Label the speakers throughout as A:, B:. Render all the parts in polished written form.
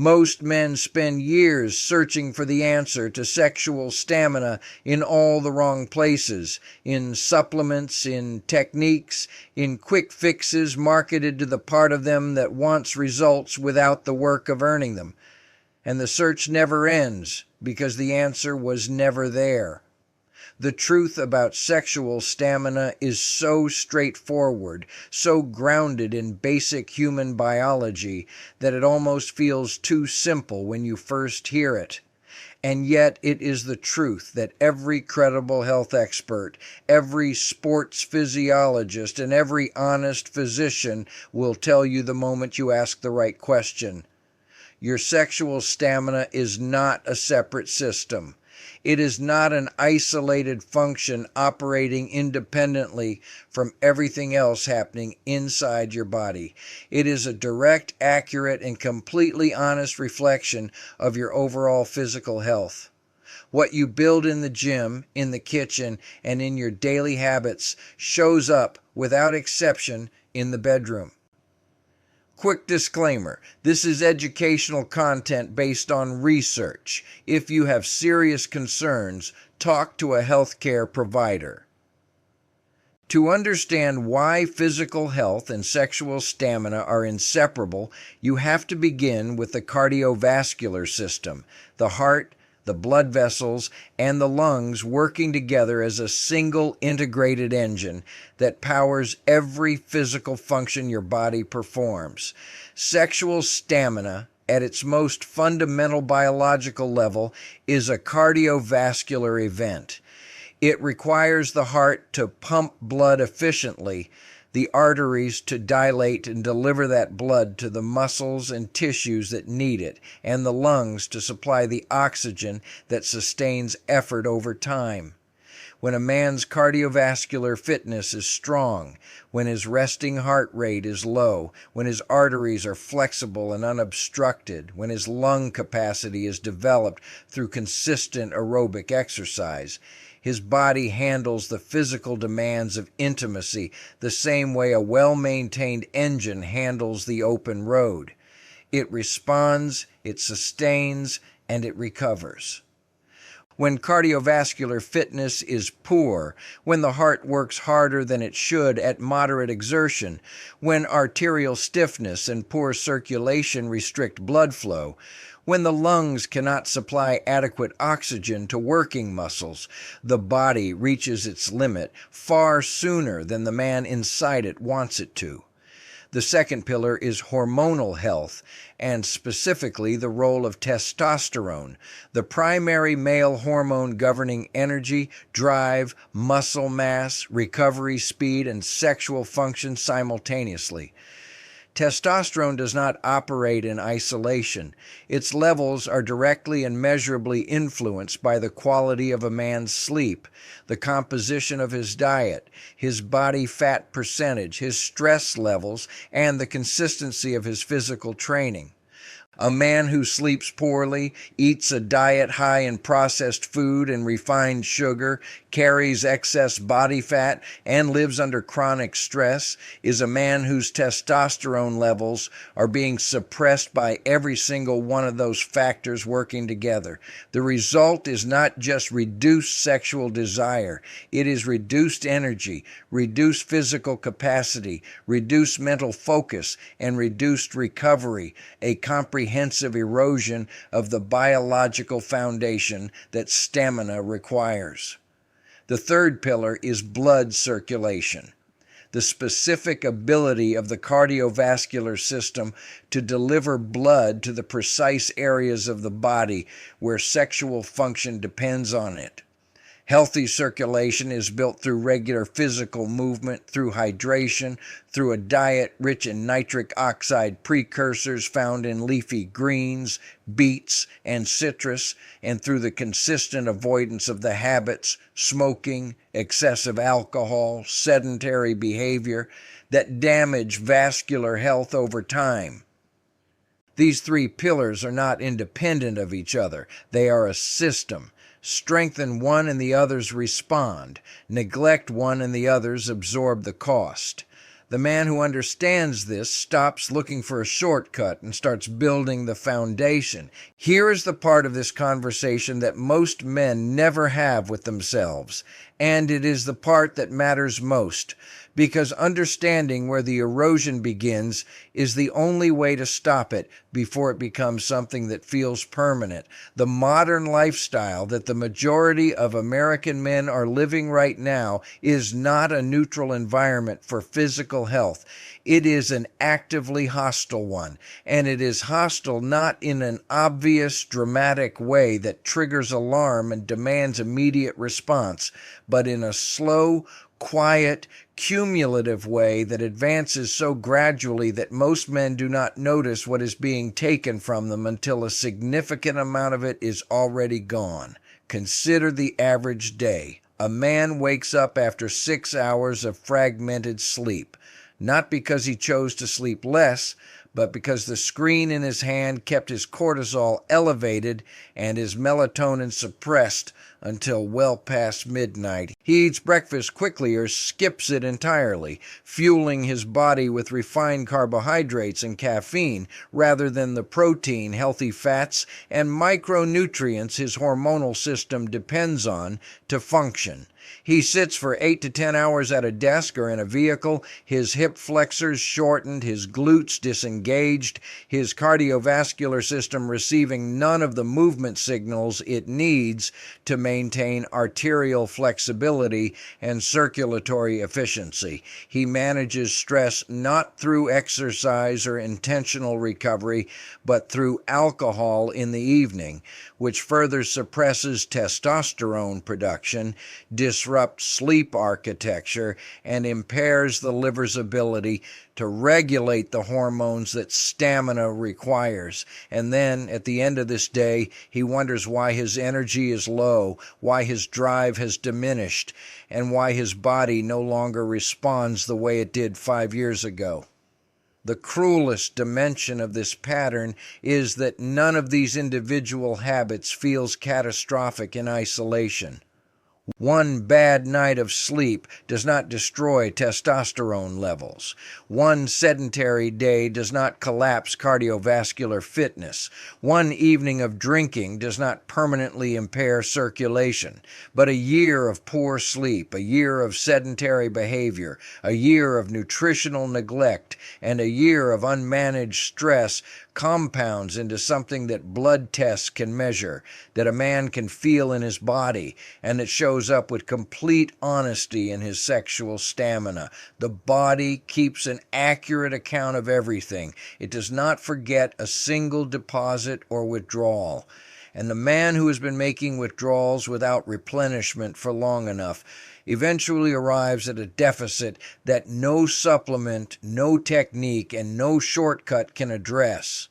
A: Most men spend years searching for the answer to sexual stamina in all the wrong places, in supplements, in techniques, in quick fixes marketed to the part of them that wants results without the work of earning them. And the search never ends because the answer was never there. The truth about sexual stamina is so straightforward, so grounded in basic human biology, that it almost feels too simple when you first hear it. And yet it is the truth that every credible health expert, every sports physiologist, and every honest physician will tell you the moment you ask the right question. Your sexual stamina is not a separate system. It is not an isolated function operating independently from everything else happening inside your body. It is a direct, accurate, and completely honest reflection of your overall physical health. What you build in the gym, in the kitchen, and in your daily habits shows up, without exception, in the bedroom. Quick disclaimer, this is educational content based on research. If you have serious concerns, talk to a healthcare provider. To understand why physical health and sexual stamina are inseparable, you have to begin with the cardiovascular system, the heart, the blood vessels, and the lungs working together as a single integrated engine that powers every physical function your body performs. Sexual stamina, at its most fundamental biological level, is a cardiovascular event. It requires the heart to pump blood efficiently, the arteries to dilate and deliver that blood to the muscles and tissues that need it, and the lungs to supply the oxygen that sustains effort over time. When a man's cardiovascular fitness is strong, when his resting heart rate is low, when his arteries are flexible and unobstructed, when his lung capacity is developed through consistent aerobic exercise, his body handles the physical demands of intimacy the same way a well-maintained engine handles the open road. It responds, it sustains, and it recovers. When cardiovascular fitness is poor, when the heart works harder than it should at moderate exertion, when arterial stiffness and poor circulation restrict blood flow, when the lungs cannot supply adequate oxygen to working muscles, the body reaches its limit far sooner than the man inside it wants it to. The second pillar is hormonal health, and specifically the role of testosterone, the primary male hormone governing energy, drive, muscle mass, recovery speed, and sexual function simultaneously. Testosterone does not operate in isolation. Its levels are directly and measurably influenced by the quality of a man's sleep, the composition of his diet, his body fat percentage, his stress levels, and the consistency of his physical training. A man who sleeps poorly, eats a diet high in processed food and refined sugar, carries excess body fat, and lives under chronic stress is a man whose testosterone levels are being suppressed by every single one of those factors working together. The result is not just reduced sexual desire, it is reduced energy, reduced physical capacity, reduced mental focus, and reduced recovery, a comprehensive erosion of the biological foundation that stamina requires. The third pillar is blood circulation, the specific ability of the cardiovascular system to deliver blood to the precise areas of the body where sexual function depends on it. Healthy circulation is built through regular physical movement, through hydration, through a diet rich in nitric oxide precursors found in leafy greens, beets, and citrus, and through the consistent avoidance of the habits, smoking, excessive alcohol, sedentary behavior, that damage vascular health over time. These three pillars are not independent of each other. They are a system. Strengthen one and the others respond. Neglect one and the others absorb the cost. The man who understands this stops looking for a shortcut and starts building the foundation. Here is the part of this conversation that most men never have with themselves, and it is the part that matters most, because understanding where the erosion begins is the only way to stop it before it becomes something that feels permanent. The modern lifestyle that the majority of American men are living right now is not a neutral environment for physical health. It is an actively hostile one, and it is hostile not in an obvious, dramatic way that triggers alarm and demands immediate response, but in a slow, quiet, cumulative way that advances so gradually that most men do not notice what is being taken from them until a significant amount of it is already gone. Consider the average day. A man wakes up after 6 hours of fragmented sleep, not because he chose to sleep less, but because the screen in his hand kept his cortisol elevated and his melatonin suppressed until well past midnight. He eats breakfast quickly or skips it entirely, fueling his body with refined carbohydrates and caffeine rather than the protein, healthy fats, and micronutrients his hormonal system depends on to function. He sits for 8 to 10 hours at a desk or in a vehicle, his hip flexors shortened, his glutes disengaged, his cardiovascular system receiving none of the movement signals it needs to maintain arterial flexibility and circulatory efficiency. He manages stress not through exercise or intentional recovery, but through alcohol in the evening, which further suppresses testosterone production, disrupts sleep architecture, and impairs the liver's ability to regulate the hormones that stamina requires. And then, at the end of this day, he wonders why his energy is low, why his drive has diminished, and why his body no longer responds the way it did 5 years ago. The cruelest dimension of this pattern is that none of these individual habits feels catastrophic in isolation. One bad night of sleep does not destroy testosterone levels. One sedentary day does not collapse cardiovascular fitness. One evening of drinking does not permanently impair circulation. But a year of poor sleep, a year of sedentary behavior, a year of nutritional neglect, and a year of unmanaged stress compounds into something that blood tests can measure, that a man can feel in his body, and that shows up with complete honesty in his sexual stamina. The body keeps an accurate account of everything. It does not forget a single deposit or withdrawal. And the man who has been making withdrawals without replenishment for long enough eventually arrives at a deficit that no supplement, no technique, and no shortcut can address,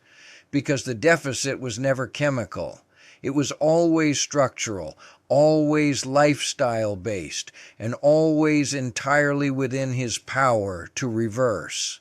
A: because the deficit was never chemical. It was always structural, always lifestyle-based, and always entirely within his power to reverse.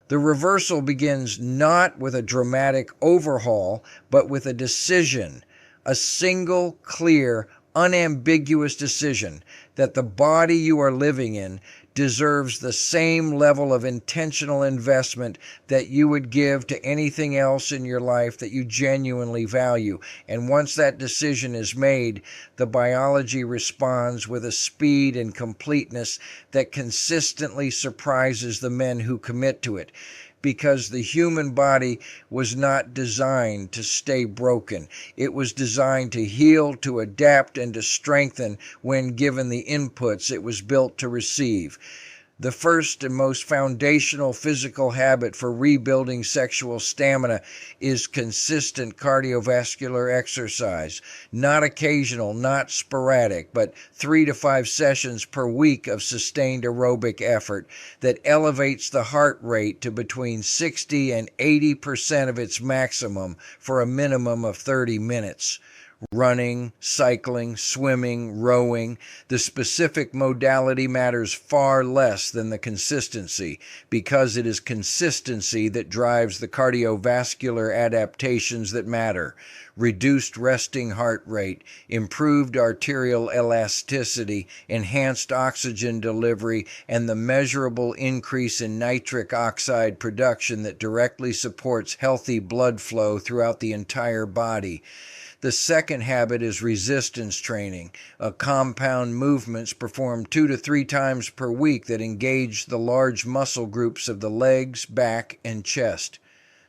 A: The reversal begins not with a dramatic overhaul, but with a decision, a single, clear, unambiguous decision that the body you are living in deserves the same level of intentional investment that you would give to anything else in your life that you genuinely value. And once that decision is made, the biology responds with a speed and completeness that consistently surprises the men who commit to it. Because the human body was not designed to stay broken. It was designed to heal, to adapt, and to strengthen when given the inputs it was built to receive. The first and most foundational physical habit for rebuilding sexual stamina is consistent cardiovascular exercise, not occasional, not sporadic, but 3 to 5 sessions per week of sustained aerobic effort that elevates the heart rate to between 60 and 80% of its maximum for a minimum of 30 minutes. running, cycling, swimming, rowing. The specific modality matters far less than the consistency, because it is consistency that drives the cardiovascular adaptations that matter. Reduced resting heart rate, improved arterial elasticity, enhanced oxygen delivery, and the measurable increase in nitric oxide production that directly supports healthy blood flow throughout the entire body. The second habit is resistance training, a compound movements performed 2 to 3 times per week that engage the large muscle groups of the legs, back, and chest.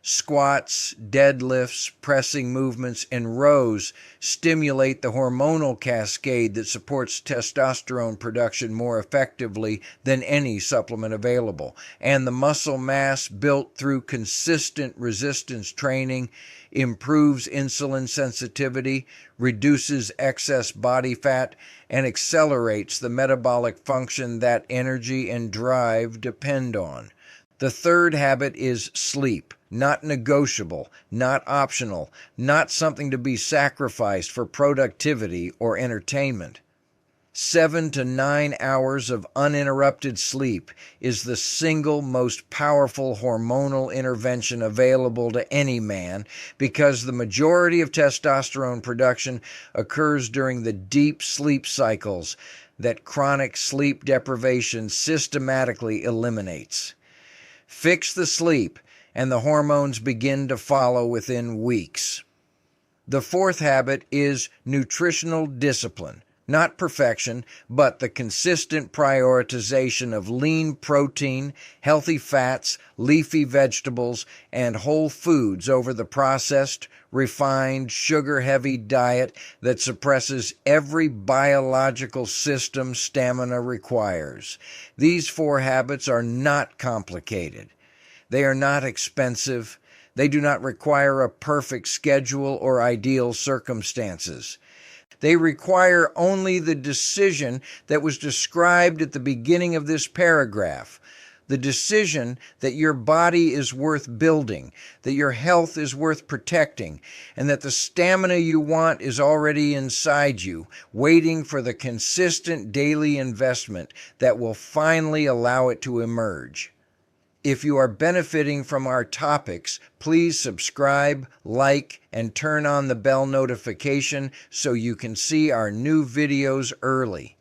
A: Squats, deadlifts, pressing movements, and rows stimulate the hormonal cascade that supports testosterone production more effectively than any supplement available. And the muscle mass built through consistent resistance training improves insulin sensitivity, reduces excess body fat, and accelerates the metabolic function that energy and drive depend on. The third habit is sleep. Not negotiable, not optional, not something to be sacrificed for productivity or entertainment. 7 to 9 hours of uninterrupted sleep is the single most powerful hormonal intervention available to any man, because the majority of testosterone production occurs during the deep sleep cycles that chronic sleep deprivation systematically eliminates. Fix the sleep, and the hormones begin to follow within weeks. The fourth habit is nutritional discipline. Not perfection, but the consistent prioritization of lean protein, healthy fats, leafy vegetables, and whole foods over the processed, refined, sugar-heavy diet that suppresses every biological system stamina requires. These 4 habits are not complicated. They are not expensive. They do not require a perfect schedule or ideal circumstances. They require only the decision that was described at the beginning of this paragraph. The decision that your body is worth building, that your health is worth protecting, and that the stamina you want is already inside you, waiting for the consistent daily investment that will finally allow it to emerge. If you are benefiting from our topics, please subscribe, like, and turn on the bell notification so you can see our new videos early.